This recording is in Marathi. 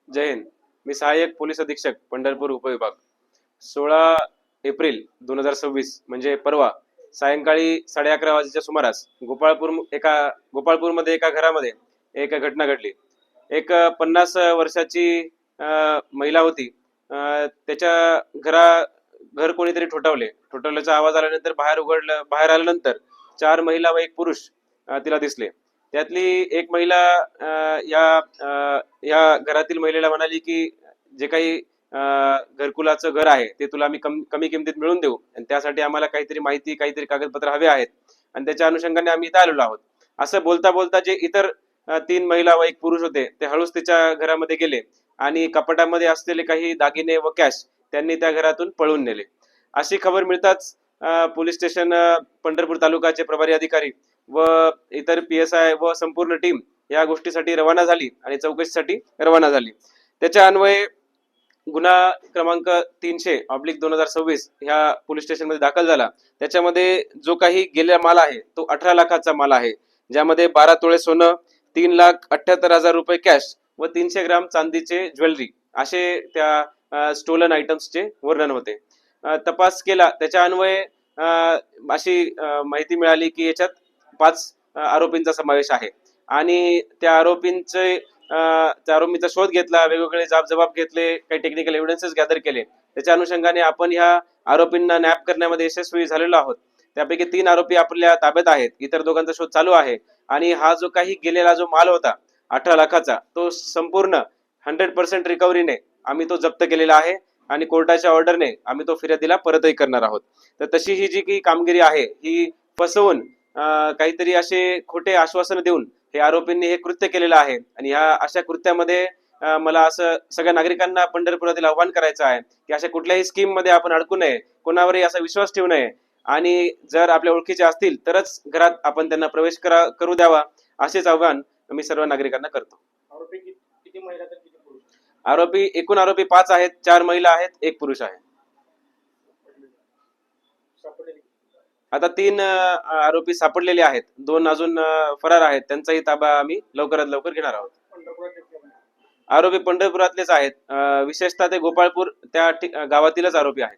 जय हिंद. मी सहाय्यक पोलीस अधीक्षक पंढरपूर उपविभाग. 16 एप्रिल 2026 म्हणजे परवा सायंकाळी 11:30 वाजेच्या सुमारास गोपाळपूरमध्ये एका घरामध्ये एक घटना घडली. एक 50 वर्षाची महिला होती. त्याच्या घर कोणीतरी ठोठावल्याचा आवाज आल्यानंतर बाहेर आल्यानंतर 4 महिला व एक पुरुष तिला दिसले. त्यातली एक महिला या घरातील महिलेला म्हणाली की जे काही घरकुलाचं घर आहे ते तुला आम्ही कमी किमतीत मिळवून देऊ आणि त्यासाठी आम्हाला काहीतरी माहिती काहीतरी कागदपत्र हवे आहेत आणि त्याच्या अनुषंगाने आम्ही इथं आलेलो आहोत. असं बोलता बोलता जे इतर 3 महिला व एक पुरुष होते ते हळूच तिच्या घरामध्ये गेले आणि कपाटामध्ये असलेले काही दागिने व कॅश त्यांनी त्या घरातून पळून नेले. अशी खबर मिळताच पोलीस स्टेशन पंढरपूर तालुक्याचे प्रभारी अधिकारी व इतर PSI व संपूर्ण टीम या गोष्टीसाठी रवाना झाली आणि चौकशीसाठी रवाना झाली. त्याच्या अन्वये गुन्हा क्रमांक 300/2026 ह्या पोलीस स्टेशन मध्ये दाखल झाला. त्याच्यामध्ये जो काही गेलेला माल आहे तो 18 लाखाचा माल आहे, ज्यामध्ये 12 तोळे सोनं, 3,78,000 रुपये कॅश व 300 ग्राम चांदीचे ज्वेलरी असे त्या स्टोलन आयटम्सचे वर्णन होते. तपास केला त्याच्या अन्वये अशी माहिती मिळाली की याच्यात 5 आरोपींचा समावेश आहे आणि त्या आरोपींचा शोध घेतला, वेगवेगळे जबाब घेतले, काही टेक्निकल एव्हिडन्सेस गॅदर केले. त्याच्या अनुषंगाने आपण ह्या आरोपींना नॅप करण्यामध्ये यशस्वी झालेलो आहोत. त्यापैकी 3 आरोपी आपल्या ताब्यात आहेत, इतर दोघांचा शोध चालू आहे आणि हा जो काही गेलेला जो माल होता 18 लाखाचा तो संपूर्ण 100% रिकव्हरीने आम्ही तो जप्त केलेला आहे आणि कोर्टाच्या ऑर्डरने आम्ही तो फिर्यादीला परतही करणार आहोत. तर तशी ही जी काही कामगिरी आहे ही फसवून काहीतरी असे खोटे आश्वासन देऊन हे आरोपींनी हे कृत्य केलेलं आहे आणि ह्या अशा कृत्यामध्ये मला असं सगळ्या नागरिकांना पंढरपुरातील आव्हान करायचं आहे की अशा कुठल्याही स्कीम मध्ये आपण अडकू नये, कोणावरही असा विश्वास ठेवू नये आणि जर आपल्या ओळखीचे असतील तरच घरात आपण त्यांना प्रवेश करू द्यावा, असेच आव्हान मी सर्व नागरिकांना करतो. एकूण आरोपी 5 आहेत, 4 महिला आहेत, 1 पुरुष आहे. आता 3 आरोपी सापडलेले आहेत, 2 अजून फरार आहेत, त्यांचाही ताबा आम्ही लवकरात लवकर घेणार आहोत. आरोपी पंढरपुरातलेच आहेत, विशेषतः ते गोपाळपूर त्या गावातीलच आरोपी आहेत.